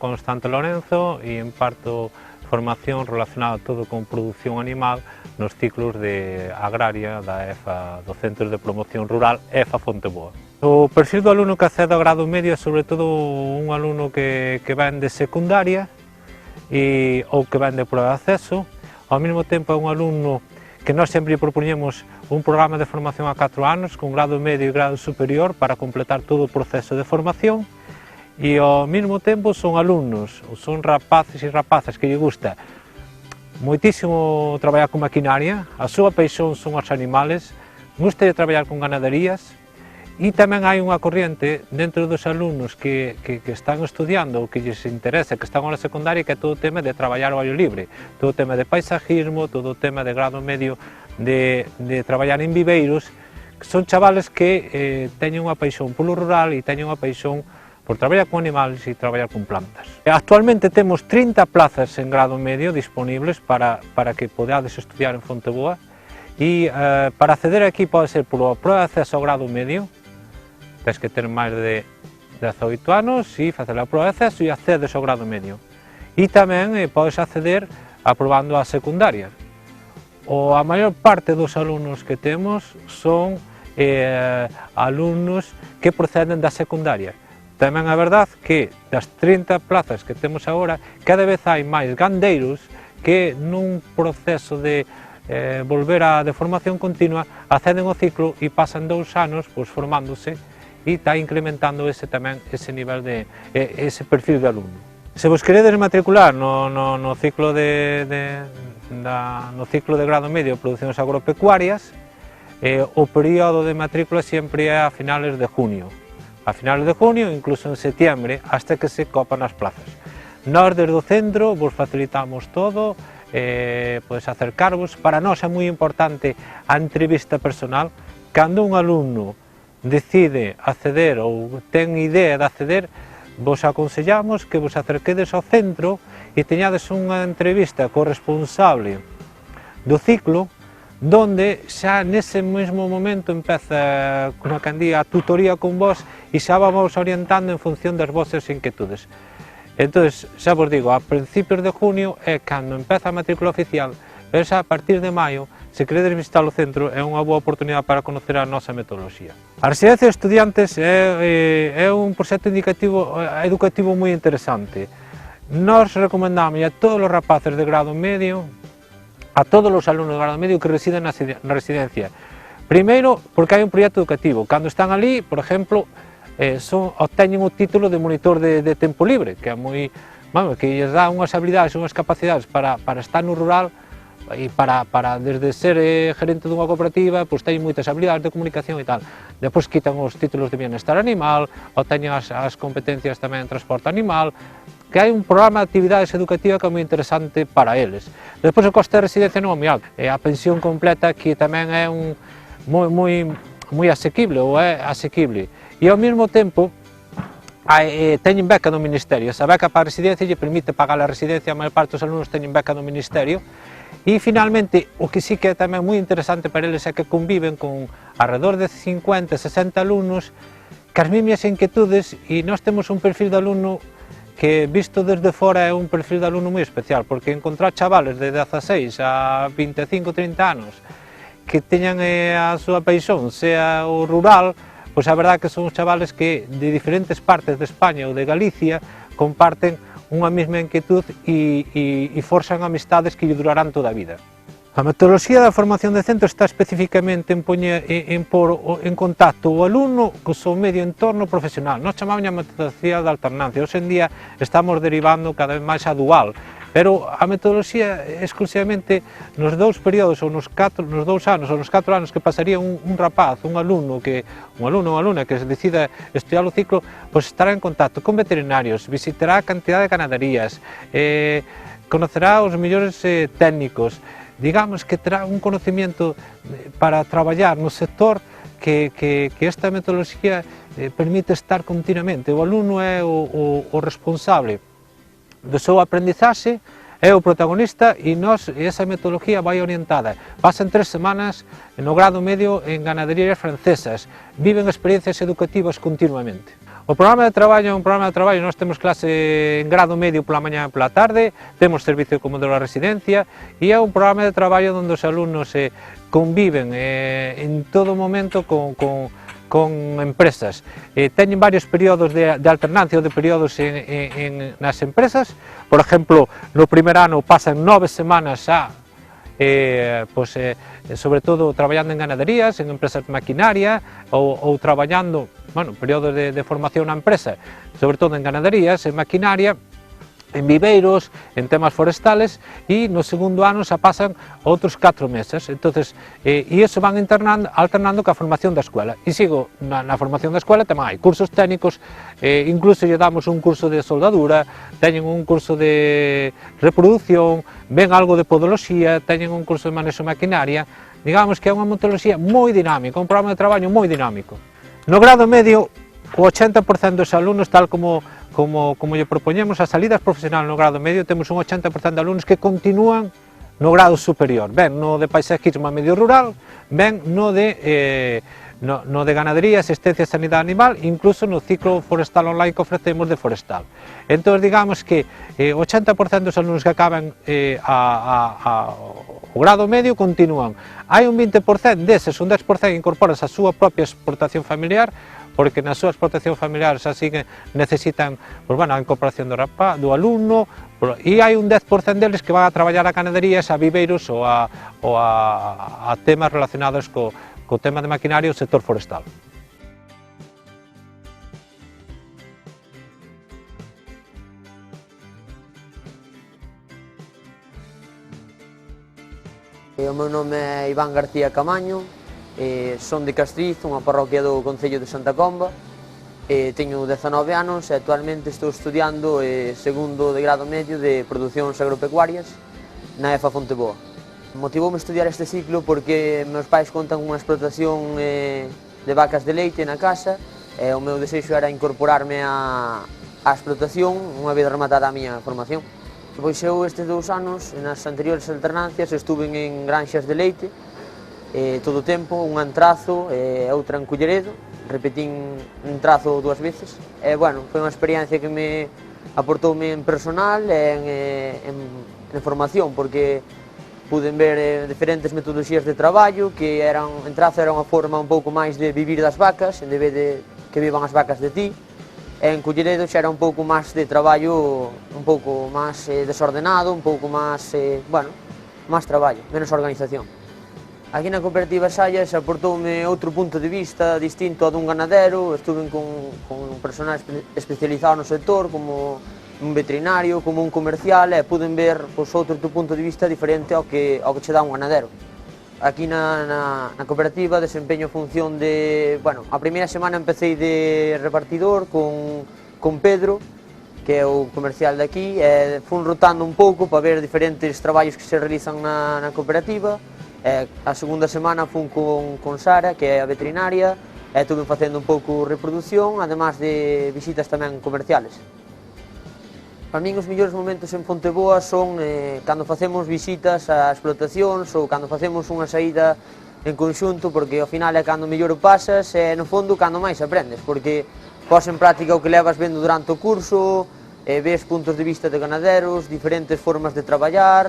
Constante Lorenzo e imparto formación relacionada todo con produción animal nos ciclos de agraria da EFA, do Centro de Promoción Rural EFA Fonteboa. O perfil do alumno que accede ao grado medio é sobre todo un alumno que ven de secundaria ou que ven de prueba de acceso. Ao mesmo tempo é un alumno que nós sempre propoñemos un programa de formación a 4 anos con grado medio e grado superior para completar todo o proceso de formación. E ao mesmo tempo son alumnos, son rapaces e rapazas que lle gusta moitísimo traballar con maquinaria, a súa paixón son os animales, gusta de traballar con ganaderías e tamén hai unha corriente dentro dos alumnos que están estudiando ou que lles interesa, que están na secundaria, que é todo o tema de traballar ao aire libre, todo o tema de paisajismo, todo o tema de grado medio de traballar en viveiros, que son chavales que teñen unha paixón polo rural e teñen unha paixón por traballar con animales e traballar con plantas. Actualmente temos 30 plazas en grado medio disponibles para que podades estudiar en Fonteboa e para acceder aquí pode ser por prueba de acceso ao grado medio, tens que ter máis de 18 anos e facer a prueba de acceso e accedes ao grado medio. E tamén podes acceder aprobando a secundaria. A maior parte dos alumnos que temos son alumnos que proceden da secundaria. Tamén é verdade que das 30 plazas que temos agora, cada vez hai máis gandeiros que nun proceso de volver á de formación continua acceden ao ciclo e pasan 2 anos formándose e está incrementando ese nivel ese perfil de alumno. Se vos queredes matricular no ciclo de grado medio de producións agropecuarias, o período de matrícula sempre é a finales de junio. A finales de junio, incluso en setiembre, hasta que se copan as plazas. Nós, desde o centro, vos facilitamos todo, podes acercarvos. Para nós é moi importante a entrevista personal. Cando un alumno decide acceder ou ten idea de acceder, vos aconsellamos que vos acerquedes ao centro e teñades unha entrevista co responsable do ciclo, donde xa nese mesmo momento empeza como candía a tutoría con vos e xa vamos orientando en función das vosas inquietudes. Entón, xa vos digo, a principios de junio é cando empeza a matrícula oficial, pero xa a partir de maio, se queredes visitar o centro, é unha boa oportunidade para conocer a nosa metodoloxía. A residencia de estudiantes é un proxecto educativo moi interesante. Nós recomendamos a todos os rapaces de grado medio, a todos os alumnos de grado medio que residen na residencia. Primeiro, porque hai un proxecto educativo. Cando están ali, por exemplo, obteñen o título de monitor de tempo libre, que é moi, que lles dá unhas habilidades, unhas capacidades para estar no rural e para desde ser gerente dunha cooperativa, pois teñen moitas habilidades de comunicación e tal. Depois quitan os títulos de bienestar animal, obteñen as competencias tamén en transporte animal, que hai un programa de actividades educativas que é moi interesante para eles. Despois o coste de residencia non é moi alto, a pensión completa que tamén é moi asequible ou é asequible. E ao mesmo tempo teñen beca do Ministerio, esa beca para a residencia lle permite pagar a residencia, a maior parte dos alumnos teñen beca do Ministerio. E finalmente, o que sí que é tamén moi interesante para eles é que conviven con alrededor de 50, 60 alumnos que as mesmas inquietudes, e nós temos un perfil de alumno que visto desde fora é un perfil de alumno moi especial, porque encontrar chavales de 16 a 25, 30 anos que teñan a súa paixón, sea o rural, pois a verdade que son chavales que de diferentes partes de España ou de Galicia comparten unha mesma inquietud e forzan amistades que lle durarán toda a vida. A metodoloxía da formación de centro está especificamente en por en contacto o alumno co seu medio entorno profesional. Nós chamamos a metodoloxía da alternancia. Hoxe en día estamos derivando cada vez máis a dual, pero a metodoloxía exclusivamente nos 2 períodos ou nos 2 anos ou nos 4 anos que pasaría un rapaz, un alumno ou alumna que se decida estudiar o ciclo, pois estará en contacto con veterinarios, visitará a cantidad de ganaderías, conocerá os mellores técnicos, digamos que terá un conocimiento para traballar no sector que esta metodoloxía permite estar continuamente. O alumno é o responsable do seu aprendizaxe, é o protagonista e esa metodoloxía vai orientada. Pasan 3 semanas no grado medio en ganaderías francesas, viven experiencias educativas continuamente. O programa de traballo é un programa de traballo, nós temos clase en grado medio pola mañá e pola tarde, temos servicio de comedor a residencia e é un programa de traballo onde os alumnos conviven en todo momento con empresas. Teñen varios períodos de alternancia ou de períodos nas empresas. Por exemplo, no primer ano pasan 9 semanas sobre todo traballando en ganaderías, en empresas de maquinaria ou traballando, períodos de formación na empresa, sobre todo en ganaderías, en maquinaria, en viveiros, en temas forestales, e no segundo ano xa pasan outros 4 meses. Entonces, e iso van alternando ca formación da escuela. E sigo na formación da escuela tamén hai cursos técnicos, incluso lle damos un curso de soldadura, teñen un curso de reproducción, ven algo de podoloxía, teñen un curso de manexo de maquinaria. Digamos que é unha metodoloxía moi dinámica, un programa de traballo moi dinámico. No grado medio, o 80% dos alumnos, tal como lle propoñemos as salidas profesionales no grado medio, temos un 80% de alumnos que continúan no grado superior, ben no de paisajismo a medio rural, ben no de ganadería, asistencia e sanidade animal, incluso no ciclo forestal online que ofrecemos de forestal. Entón, digamos que o 80% dos alumnos que acaban o grado medio continúan. Hai un 20% deses, un 10% incorporan a súa propia explotación familiar, porque na súa explotación familiar xa necesitan a incorporación do alumno, e hai un 10% deles que van a traballar a ganaderías, a viveiros ou a temas relacionados co tema de maquinaria e o sector forestal. O meu nome é Iván García Camaño, son de Castriz, unha parroquia do Concello de Santa Comba, teño 19 anos e actualmente estou estudiando segundo de grado medio de producións agropecuarias na EFA Fonteboa. Motivoume estudiar este ciclo porque meus pais contan unha explotación de vacas de leite na casa e o meu desexo era incorporarme á explotación unha vez rematada a miña formación. Pois eu estes 2 anos, nas anteriores alternancias, estuve en granxas de leite todo o tempo, unha en Trazo e outra en Culleredo, repetín en Trazo 2 veces. Foi unha experiencia que me aportoume en personal e en formación, porque puden ver diferentes metodoloxías de traballo, que en Trazo era unha forma un pouco máis de vivir das vacas, en vez de que vivan as vacas de ti. En Culleredo xa era un pouco máis de traballo, un pouco máis desordenado, un pouco máis, máis traballo, menos organización. Aquí na cooperativa Sallas aportoume outro punto de vista distinto ao dun ganadero, estuve con personal especializado no sector, como un veterinario, como un comercial, e puden ver outro punto de vista diferente ao que che dá un ganadero. Aquí na cooperativa desempeño función de... a primeira semana empecé de repartidor con Pedro, que é o comercial de aquí, e fun rotando un pouco para ver diferentes traballos que se realizan na cooperativa. A segunda semana fun con Sara, que é a veterinaria, e estuve facendo un pouco reproducción, además de visitas tamén comerciales. Para min os mellores momentos en Fonteboa son cando facemos visitas a explotacións ou cando facemos unha saída en conxunto, porque ao final é cando mellor o pasas e no fondo cando máis aprendes, porque pos en práctica o que levas vendo durante o curso, ves puntos de vista de ganaderos, diferentes formas de traballar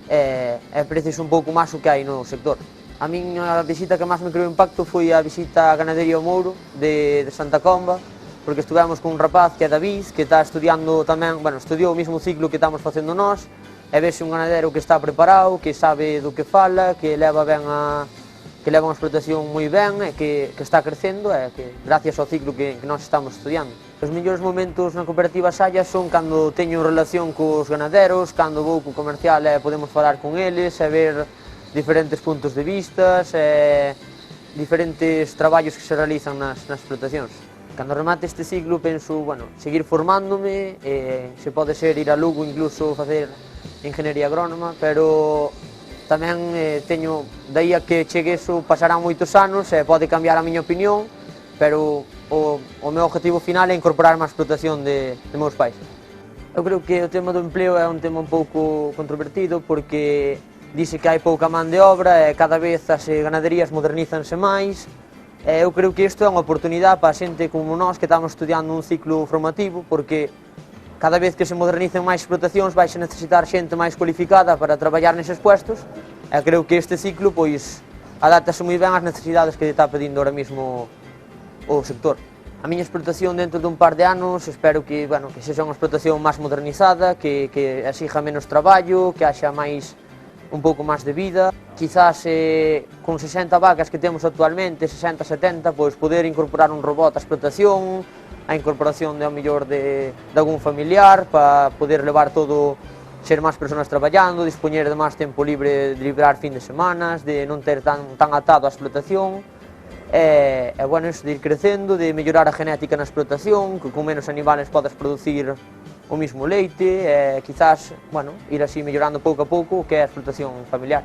e aprecies un pouco máis o que hai no sector. A min a visita que máis me creou impacto foi a visita á ganadería ao Mouro de Santa Comba, porque estuvemos con un rapaz que é David, que está estudiando tamén, estudiou o mesmo ciclo que estamos facendo nós, e vese un ganadero que está preparado, que sabe do que fala, que leva unha explotación moi ben, e que está crecendo, e que gracias ao ciclo que nós estamos estudiando. Os mellores momentos na cooperativa Sallas son cando teño relación cos ganaderos, cando vou co comercial e podemos falar con eles, e ver diferentes puntos de vista, e diferentes traballos que se realizan nas explotacións. Cando remate este ciclo penso, seguir formándome, se pode ser ir a Lugo incluso facer ingeniería agrónoma, pero tamén teño, daí a que chegue eso pasarán moitos anos e pode cambiar a miña opinión, pero o meu objetivo final é incorporarme á explotación de meus pais. Eu creo que o tema do empleo é un tema un pouco controvertido, porque dice que hai pouca man de obra e cada vez as ganaderías modernízanse máis, Eu creo que isto é unha oportunidade para a xente como nós que estamos estudiando un ciclo formativo, porque cada vez que se modernicen máis explotacións vai se necesitar xente máis cualificada para traballar neses puestos, e creo que este ciclo pois adáptase moi ben ás necesidades que está pedindo ahora mismo o sector. A miña explotación dentro dun par de anos espero que, bueno, que sexa unha explotación máis modernizada, que exija menos traballo, que haxa máis un pouco máis de vida. Quizás con 60 vacas que temos actualmente, 60-70, pois poder incorporar un robot á explotación, a incorporación ao mellor de algún familiar para poder levar todo, ser máis persoas traballando, dispoñer de máis tempo libre de liberar fin de semanas, de non ter tan atado á explotación. Bueno, iso de ir crecendo, de mellorar a genética na explotación, que con menos animales podes producir o mismo leite, quizás, bueno, ir así mellorando pouco a pouco o que é a explotación familiar.